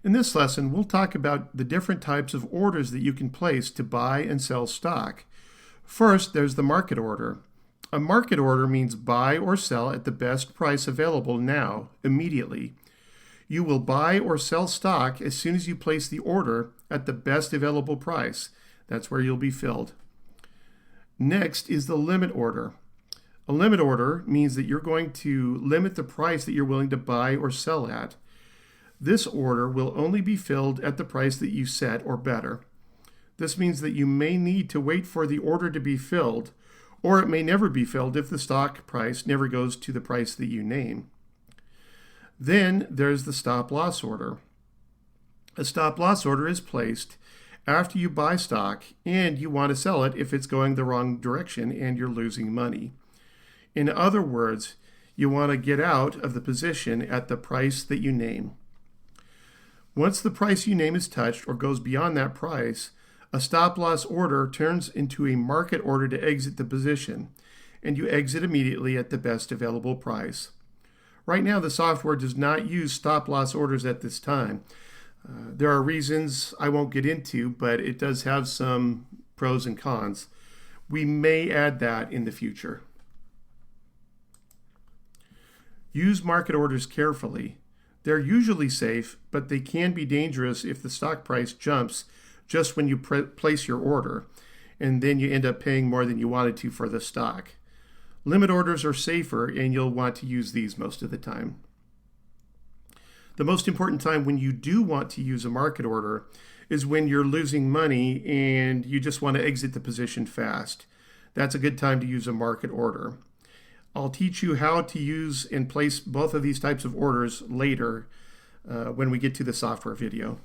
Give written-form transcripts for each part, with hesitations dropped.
In this lesson, we'll talk about the different types of orders that you can place to buy and sell stock. First, there's the market order. A market order means buy or sell at the best price available now, immediately. You will buy or sell stock as soon as you place the order at the best available price. That's where you'll be filled. Next is the limit order. A limit order means that you're going to limit the price that you're willing to buy or sell at. This order will only be filled at the price that you set or better. This means that you may need to wait for the order to be filled, or it may never be filled if the stock price never goes to the price that you name. Then there's the stop loss order. A stop loss order is placed after you buy stock and you want to sell it if it's going the wrong direction and you're losing money. In other words, you want to get out of the position at the price that you name. Once the price you name is touched or goes beyond that price, a stop loss order turns into a market order to exit the position, and you exit immediately at the best available price. Right now, the software does not use stop loss orders at this time. There are reasons I won't get into, but it does have some pros and cons. We may add that in the future. Use market orders carefully. They're usually safe, but they can be dangerous if the stock price jumps just when you place your order, and then you end up paying more than you wanted to for the stock. Limit orders are safer, and you'll want to use these most of the time. The most important time when you do want to use a market order is when you're losing money and you just want to exit the position fast. That's a good time to use a market order. I'll teach you how to use and place both of these types of orders later when we get to the software video.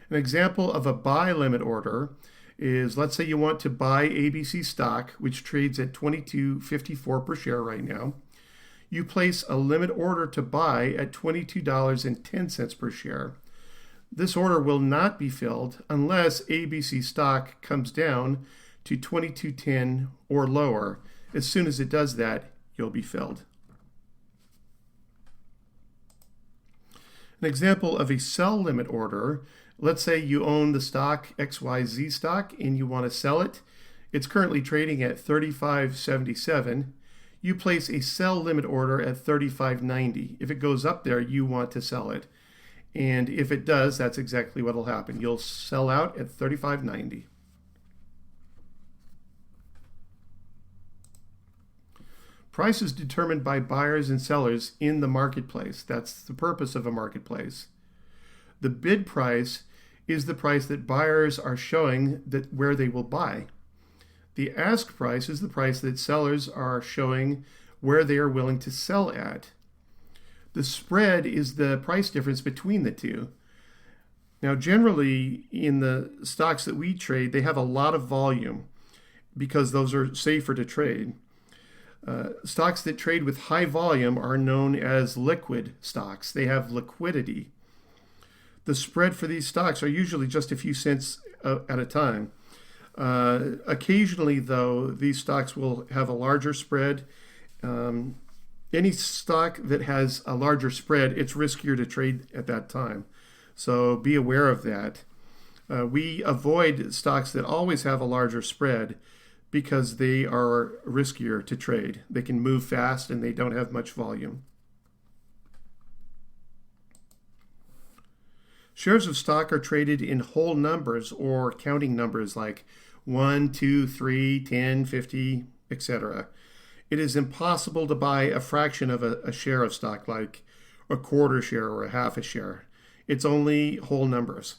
An example of a buy limit order is, let's say you want to buy ABC stock, which trades at $22.54 per share right now. You place a limit order to buy at $22.10 per share. This order will not be filled unless ABC stock comes down to $22.10 or lower. As soon as it does that, you'll be filled. An example of a sell limit order, let's say you own the stock XYZ stock and you want to sell it. It's currently trading at $35.77. You place a sell limit order at $35.90. If it goes up there, you want to sell it. And if it does, that's exactly what will happen. You'll sell out at $35.90. Price is determined by buyers and sellers in the marketplace. That's the purpose of a marketplace. The bid price is the price that buyers are showing that where they will buy. The ask price is the price that sellers are showing where they are willing to sell at. The spread is the price difference between the two. Now, generally, in the stocks that we trade, they have a lot of volume because those are safer to trade. Stocks that trade with high volume are known as liquid stocks. They have liquidity. The spread for these stocks are usually just a few cents at a time. Occasionally, though, these stocks will have a larger spread. Any stock that has a larger spread, it's riskier to trade at that time. So be aware of that. We avoid stocks that always have a larger spread because they are riskier to trade. They can move fast and they don't have much volume. Shares of stock are traded in whole numbers or counting numbers like 1, 2, 3, 10, 50, etc. It is impossible to buy a fraction of a share of stock, like a quarter share or a half a share. It's only whole numbers.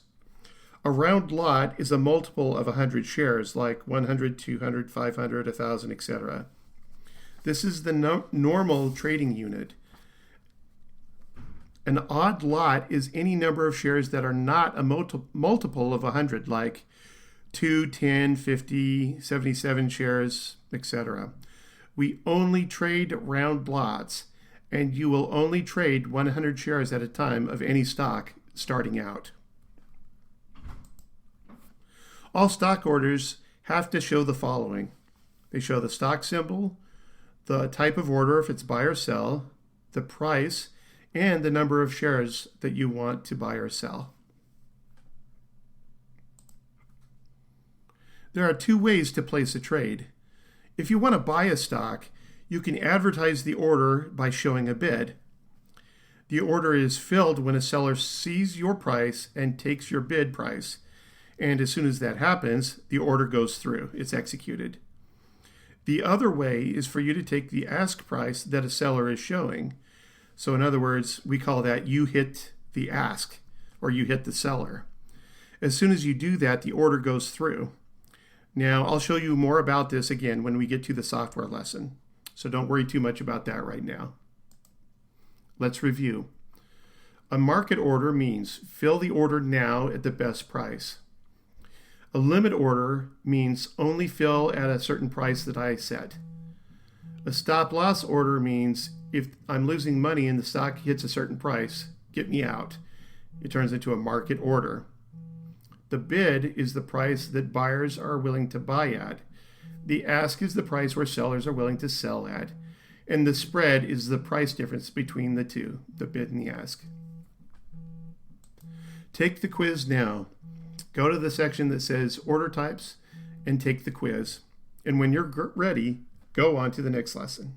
A round lot is a multiple of 100 shares, like 100, 200, 500, 1,000, etc. This is the normal trading unit. An odd lot is any number of shares that are not a multiple of 100, like 2, 10, 50, 77 shares, etc. We only trade round lots, and you will only trade 100 shares at a time of any stock starting out. All stock orders have to show the following. They show the stock symbol, the type of order if it's buy or sell, the price, and the number of shares that you want to buy or sell. There are two ways to place a trade. If you want to buy a stock, you can advertise the order by showing a bid. The order is filled when a seller sees your price and takes your bid price. And as soon as that happens, the order goes through. It's executed. The other way is for you to take the ask price that a seller is showing. So in other words, we call that you hit the ask, or you hit the seller. As soon as you do that, the order goes through. Now, I'll show you more about this again when we get to the software lesson. So don't worry too much about that right now. Let's review. A market order means fill the order now at the best price. A limit order means only fill at a certain price that I set. A stop loss order means if I'm losing money and the stock hits a certain price, get me out. It turns into a market order. The bid is the price that buyers are willing to buy at. The ask is the price where sellers are willing to sell at. And the spread is the price difference between the two, the bid and the ask. Take the quiz now. Go to the section that says order types and take the quiz. And when you're ready, go on to the next lesson.